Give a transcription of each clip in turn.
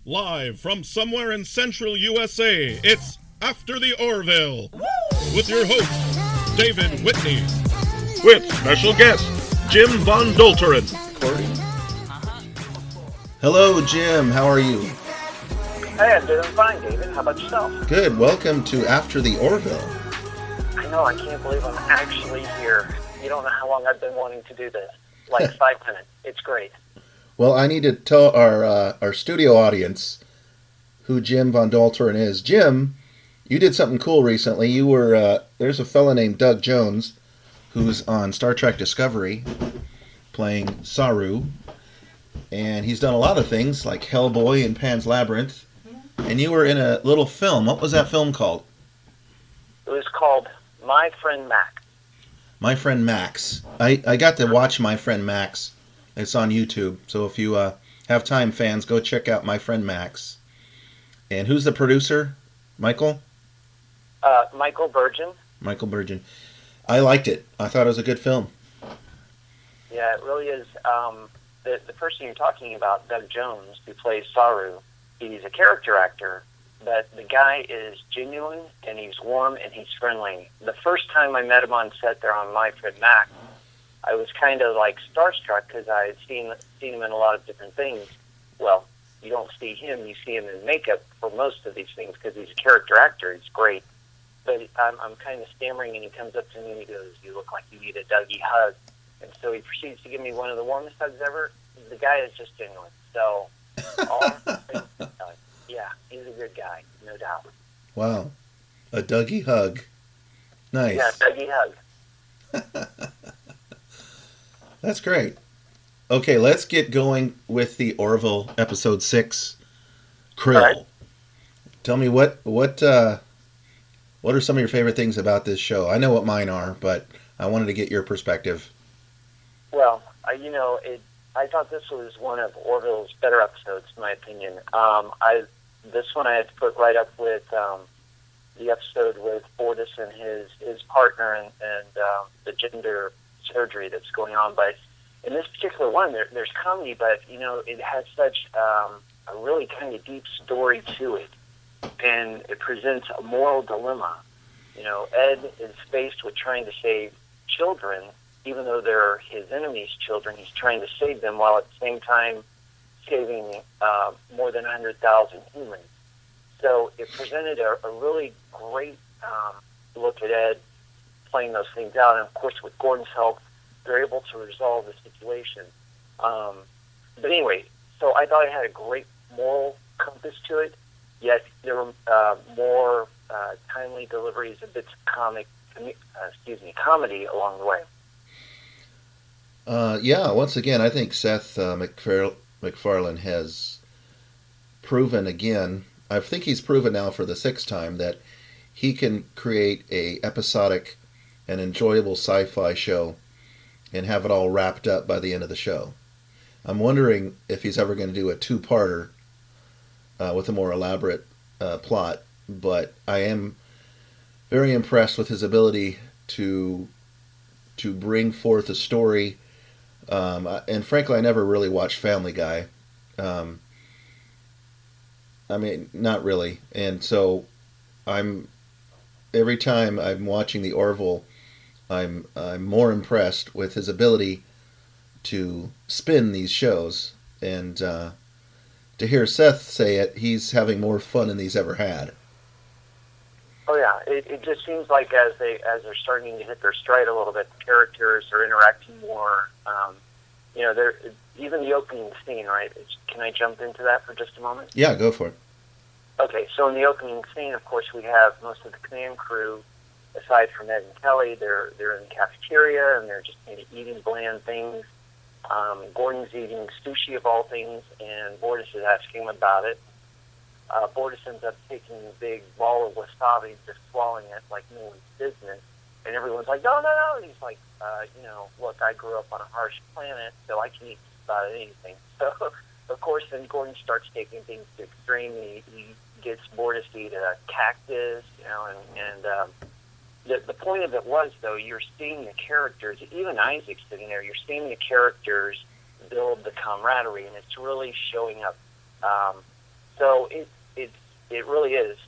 Live from somewhere in central USA, it's After the Orville, with your host, David Whitney, with special guest, Jim Von Dolteren. Hello, Jim. How are you? Hey, I'm doing fine, David. How about yourself? Good. Welcome to After the Orville. I know. I can't believe I'm actually here. You don't know how long I've been wanting to do this. Like 5 minutes. It's great. Well, I need to tell our studio audience who Jim Von Dolteren is. Jim, you did something cool recently. You were there's a fella named Doug Jones who's on Star Trek Discovery playing Saru, and he's done a lot of things like Hellboy and Pan's Labyrinth. And you were in a little film. What was that film called? It was called My Friend Max. My Friend Max. I got to watch My Friend Max. It's on YouTube, so if you have time, fans, go check out My Friend Max. And who's the producer? Michael? Michael Burgeon. Michael Burgeon. I liked it. I thought it was a good film. Yeah, it really is. The person you're talking about, Doug Jones, who plays Saru, he's a character actor, but the guy is genuine, and he's warm, and he's friendly. The first time I met him on set there on My Friend Max, I was kind of like starstruck because I had seen him in a lot of different things. Well, you don't see him, you see him in makeup for most of these things because he's a character actor. He's great. But I'm kind of stammering, and he comes up to me and he goes, "You look like you need a Dougie hug." And so he proceeds to give me one of the warmest hugs ever. The guy is just genuine. So, yeah, he's a good guy, no doubt. Wow. A Dougie hug. Nice. Yeah, Dougie hug. That's great. Okay, let's get going with the Orville episode 6, Krill. Right. Tell me what are some of your favorite things about this show? I know what mine are, but I wanted to get your perspective. Well, I thought this was one of Orville's better episodes, in my opinion. This one I had to put right up with the episode with Bortus and his partner and the gender surgery that's going on. But in this particular one, there's comedy, but it has such a really kind of deep story to it, and it presents a moral dilemma. Ed is faced with trying to save children, even though they're his enemy's children. He's trying to save them while at the same time saving more than 100,000 humans. So it presented a really great look at Ed playing those things out, and of course with Gordon's help, they're able to resolve the situation. But anyway, so I thought it had a great moral compass to it, yet there were more timely deliveries, a bits of comedy along the way. Yeah, once again, I think Seth McFarlane has proven again, I think he's proven now for the 6th time, that he can create a episodic and enjoyable sci-fi show and have it all wrapped up by the end of the show. I'm wondering if he's ever going to do a 2-parter with a more elaborate plot, but I am very impressed with his ability to bring forth a story. And frankly, I never really watched Family Guy. I mean, not really. And so every time I'm watching the Orville, I'm more impressed with his ability to spin these shows, and to hear Seth say it, he's having more fun than he's ever had. Oh yeah, it just seems like as they're starting to hit their stride a little bit, the characters are interacting more. Even the opening scene, right? Can I jump into that for just a moment? Yeah, go for it. Okay, so in the opening scene, of course, we have most of the command crew, aside from Ed and Kelly. They're in the cafeteria, and they're just kind of eating bland things. Gordon's eating sushi of all things, and Bortus is asking him about it. Bortus ends up taking a big ball of wasabi, just swallowing it like no one's business. And everyone's like, no. And he's like, look, I grew up on a harsh planet, so I can eat just about anything. So, of course, then Gordon starts taking things to extreme. He gets Bortus to eat a cactus, and the point of it was, though, you're seeing the characters, even Isaac's sitting there, you're seeing the characters build the camaraderie, and it's really showing up. So it really is.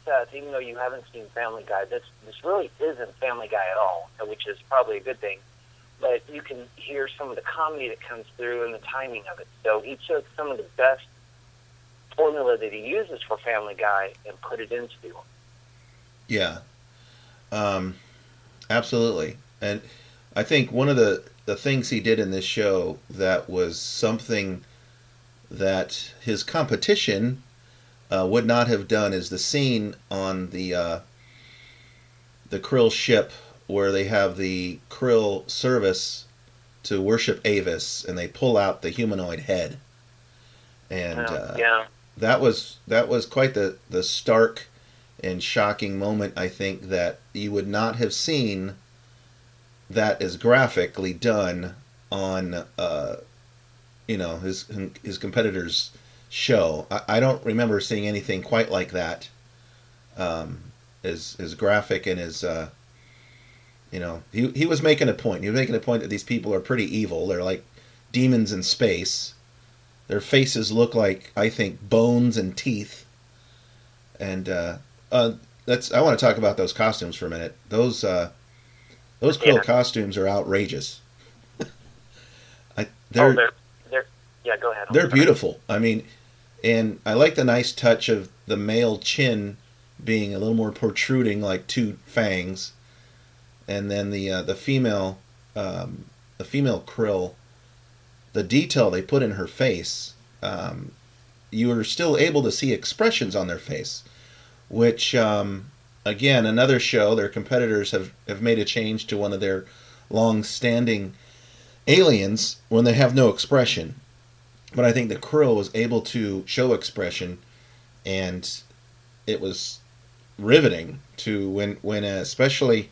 Seth, even though you haven't seen Family Guy, this really isn't Family Guy at all, which is probably a good thing. But you can hear some of the comedy that comes through and the timing of it. So he took some of the best formula that he uses for Family Guy and put it into it. Yeah, absolutely. And I think one of the things he did in this show that was something that his competition would not have done is the scene on the Krill ship where they have the Krill service to worship Avis, and they pull out the humanoid head, and that was quite the stark and shocking moment. I think that you would not have seen that as graphically done on his competitor's show. I don't remember seeing anything quite like that, as graphic and as he was making a point. He was making a point that these people are pretty evil. They're like demons in space. Their faces look like, I think, bones and teeth. And I want to talk about those costumes for a minute. Those Krill costumes are outrageous. Go ahead. They're beautiful. I mean, and I like the nice touch of the male chin being a little more protruding, like two fangs, and then the female Krill, the detail they put in her face, you are still able to see expressions on their face, which again, another show, their competitors have made a change to one of their long-standing aliens when they have no expression. But I think the Krill was able to show expression, and it was riveting to when especially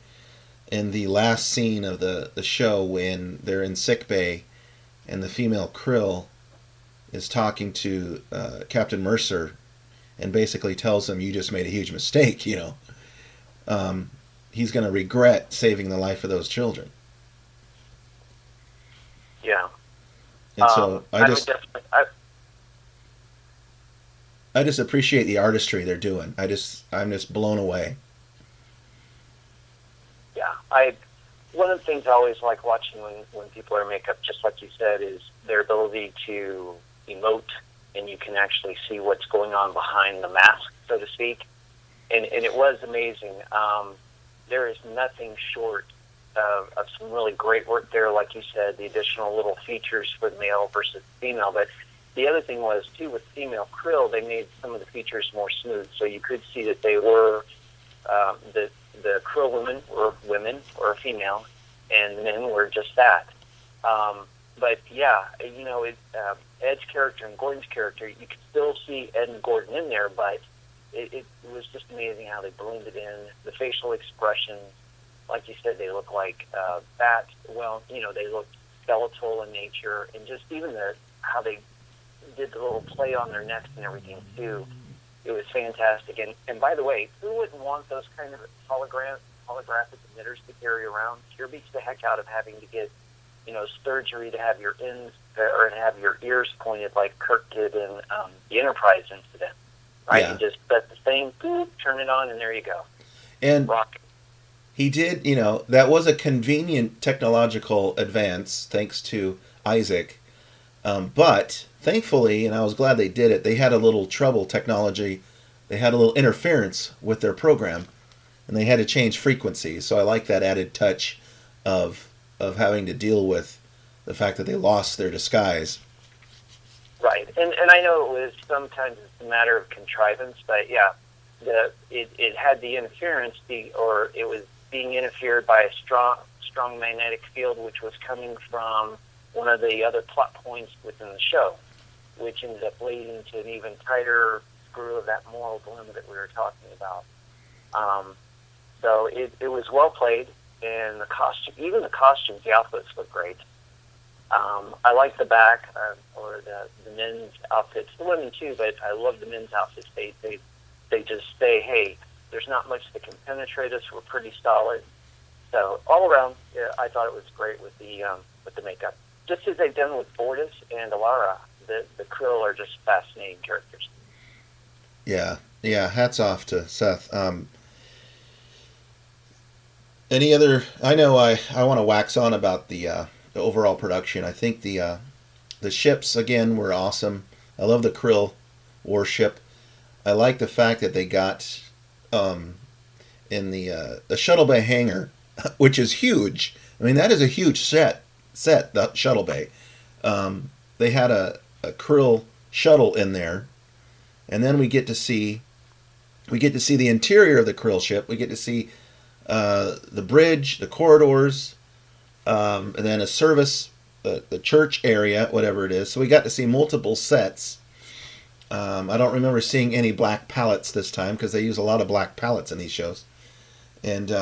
in the last scene of the show when they're in sickbay and the female Krill is talking to Captain Mercer and basically tells him, "You just made a huge mistake, he's going to regret saving the life of those children." Yeah. And so I just appreciate the artistry they're doing. I'm just blown away. Yeah, one of the things I always like watching when people wear makeup, just like you said, is their ability to emote, and you can actually see what's going on behind the mask, so to speak. And it was amazing. There is nothing short of some really great work there, like you said, the additional little features for the male versus female. But the other thing was, too, with female Krill, they made some of the features more smooth, so you could see that they were, the Krill women or female, and the men were just that. But yeah, Ed's character and Gordon's character, you could still see Ed and Gordon in there, but it was just amazing how they blended in the facial expressions. Like you said, they look like bats. Well, they look skeletal in nature, and just even how they did the little play on their necks and everything too. It was fantastic. And by the way, who wouldn't want those kind of holographic emitters to carry around? Sure beats the heck out of having to get surgery to have your ends or have your ears pointed like Kirk did in the Enterprise incident. Right? Yeah. You just set the thing, boop, turn it on, and there you go. And rock. He did, that was a convenient technological advance, thanks to Isaac. But thankfully, and I was glad they did it, they had a little trouble technology. They had a little interference with their program, and they had to change frequencies. So I like that added touch of having to deal with the fact that they lost their disguise. Right, and I know it was sometimes it's a matter of contrivance, but yeah, it had the interference, or it was being interfered by a strong magnetic field, which was coming from one of the other plot points within the show, which ended up leading to an even tighter screw of that moral dilemma that we were talking about. So it was well played, and the costumes, the outfits look great. I like the back or the men's outfits, the women too, but I love the men's outfits. They just say, hey, there's not much that can penetrate us. We're pretty solid. So all around, yeah, I thought it was great with the makeup. Just as they've done with Fortis and Alara, the Krill are just fascinating characters. Yeah, yeah. Hats off to Seth. Any other? I know I want to wax on about the overall production. I think the ships again were awesome. I love the Krill warship. I like the fact that they got in the shuttle bay hangar, which is huge. I mean, that is a huge set. The shuttle bay. They had a Krill shuttle in there, and then we get to see the interior of the Krill ship. We get to see the bridge, the corridors, and then a service, the church area, whatever it is. So we got to see multiple sets. I don't remember seeing any black pallets this time because they use a lot of black pallets in these shows. And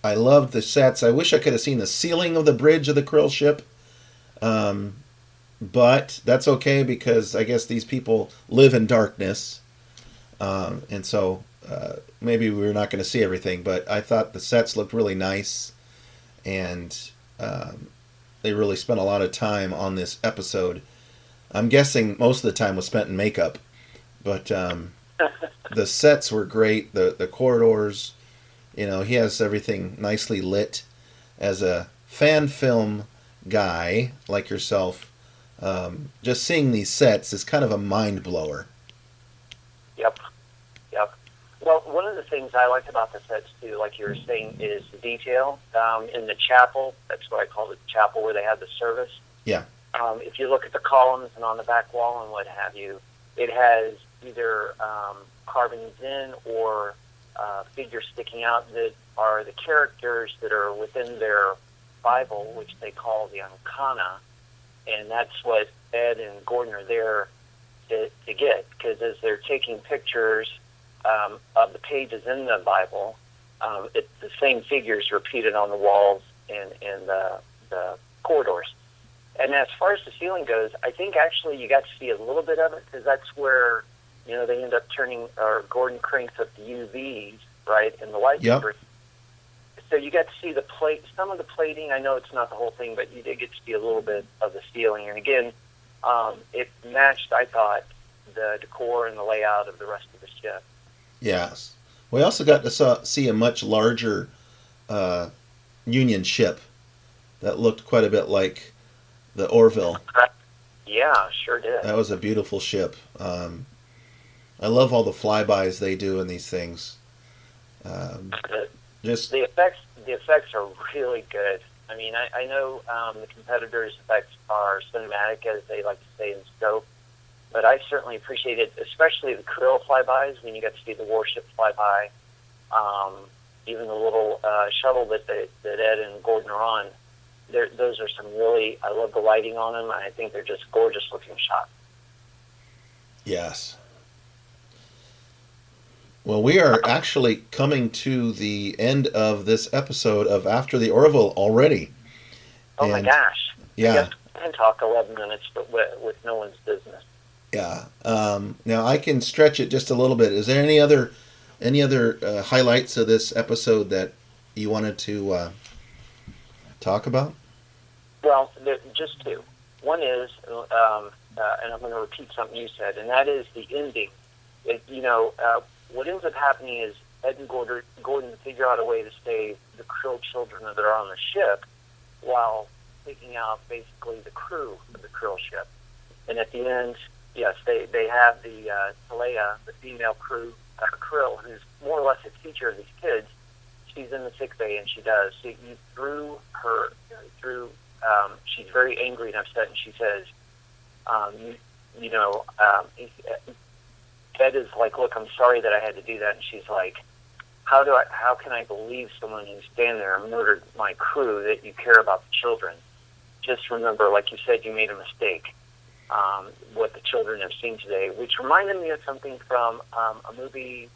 I loved the sets. I wish I could have seen the ceiling of the bridge of the Krill ship. But that's okay because I guess these people live in darkness. And so maybe we're not going to see everything. But I thought the sets looked really nice. And they really spent a lot of time on this episode. I'm guessing most of the time was spent in makeup. But the sets were great. The corridors. You know, he has everything nicely lit. As a fan film guy like yourself, just seeing these sets is kind of a mind blower. Yep. Well, one of the things I liked about the sets too, like you were saying, is the detail in the chapel. That's what I call the chapel where they have the service. Yeah. If you look at the columns and on the back wall and what have you, it has either carvings in or figures sticking out that are the characters that are within their Bible, which they call the Ankana, and that's what Ed and Gordon are there to get, because as they're taking pictures of the pages in the Bible, it's the same figures repeated on the walls and the corridors. And as far as the ceiling goes, I think actually you got to see a little bit of it, because that's where, you know, they end up turning, or Gordon cranks up the UVs, right, and the light. Yep. So you got to see the plate, some of the plating. I know it's not the whole thing, but you did get to see a little bit of the ceiling. And again, it matched, I thought, the decor and the layout of the rest of the ship. Yes. We also got to see a much larger Union ship that looked quite a bit like the Orville. Yeah, sure did. That was a beautiful ship. I love all the flybys they do in these things. Just the effects are really good. I mean, I know the competitors' effects are cinematic, as they like to say in scope, but I certainly appreciated, especially the Krill flybys, when you got to see the warship flyby, even the little shuttle that Ed and Gordon are on. Those are some really, I love the lighting on them, and I think they're just gorgeous looking shots. Yes. Well, we are actually coming to the end of this episode of After the Orville already. Oh my gosh. Yeah. I guess we can talk 11 minutes, but with no one's business. Yeah. Now I can stretch it just a little bit. Is there any other highlights of this episode that you wanted to talk about? Well, just two. One is, and I'm going to repeat something you said, and that is the ending. What ends up happening is Ed and Gordon figure out a way to save the Krill children that are on the ship while taking out basically the crew of the Krill ship. And at the end, yes, they have the Talea, the female crew, Krill, who's more or less a teacher of these kids. She's in the sick bay, and she does. So you threw her through. She's very angry and upset, and she says, Ed is like, look, I'm sorry that I had to do that. And she's like, how can I believe someone who's standing there and murdered my crew, that you care about the children? Just remember, like you said, you made a mistake. What the children have seen today, which reminded me of something from a movie,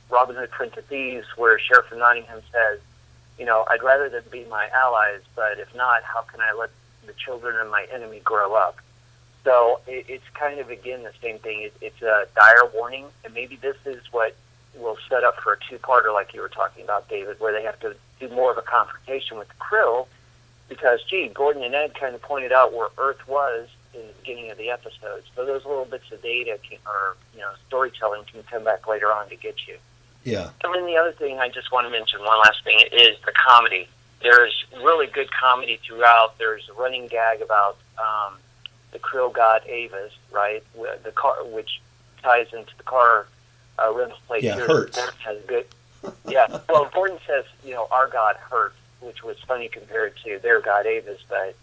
Robin Hood, Prince of Thieves, where Sheriff of Nottingham says, I'd rather them be my allies, but if not, how can I let the children of my enemy grow up? So it's kind of, again, the same thing. It's a dire warning, and maybe this is what will set up for a two-parter like you were talking about, David, where they have to do more of a confrontation with the Krill, because, Gordon and Ed kind of pointed out where Earth was in the beginning of the episodes. But those little bits of data or storytelling can come back later on to get you. Yeah. And then the other thing I just want to mention, one last thing, is the comedy. There's really good comedy throughout. There's a running gag about the Krill god Avis, right? The car, which ties into the car rental place. Yeah, here. Hurts. Has good. Yeah. Well, Gordon says, our god Hurts, which was funny compared to their god Avis, but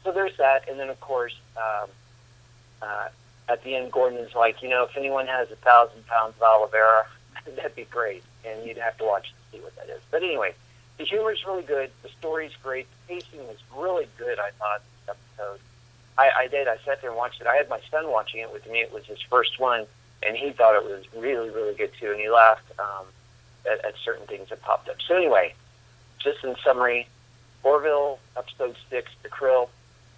so there's that. And then of course, at the end, Gordon is like, if anyone has 1,000 pounds of aloe vera, that'd be great, and you'd have to watch to see what that is. But anyway, the humor is really good. The story's great. The pacing was really good, I thought, this episode. I did. I sat there and watched it. I had my son watching it with me. It was his first one, and he thought it was really, really good, too, and he laughed at certain things that popped up. So anyway, just in summary, Orville, episode 6, The Krill,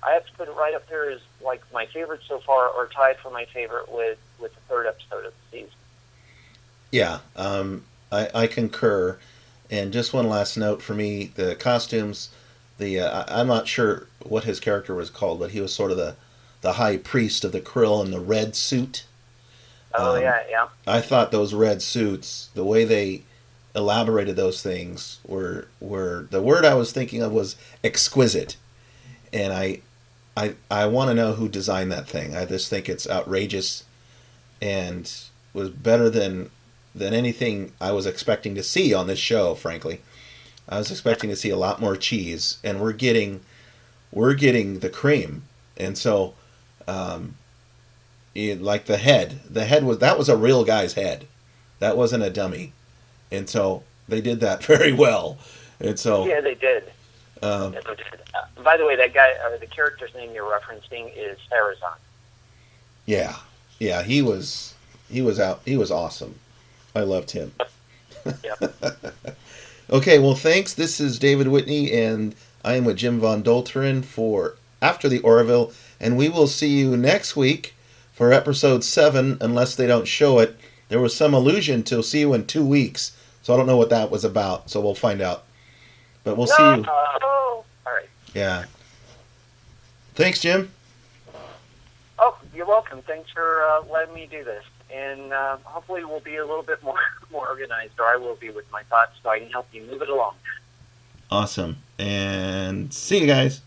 I have to put it right up there as like my favorite so far, or tied for my favorite with the third episode of the season. Yeah, I concur. And just one last note for me, the costumes, I'm not sure what his character was called, but he was sort of the high priest of the Krill in the red suit. Oh, yeah. I thought those red suits, the way they elaborated those things were the word I was thinking of was exquisite. And I want to know who designed that thing. I just think it's outrageous and was better than anything I was expecting to see on this show, frankly. I was expecting to see a lot more cheese, and we're getting the cream. And so like the head was a real guy's head. That wasn't a dummy. And so they did that very well. And so yeah, they did. By the way, that guy, or the character's name you're referencing, is Farazan. Yeah, he was awesome. I loved him. Yep. Okay, well, thanks. This is David Whitney, and I am with Jim Von Dolteren for After the Orville, and we will see you next week for episode 7, unless they don't show it. There was some allusion to see you in 2 weeks, so I don't know what that was about, so we'll find out. But we'll see you. All right. Yeah. Thanks, Jim. Oh, you're welcome. Thanks for letting me do this. And hopefully we'll be a little bit more organized, or I will be with my thoughts, so I can help you move it along. Awesome. And see you guys.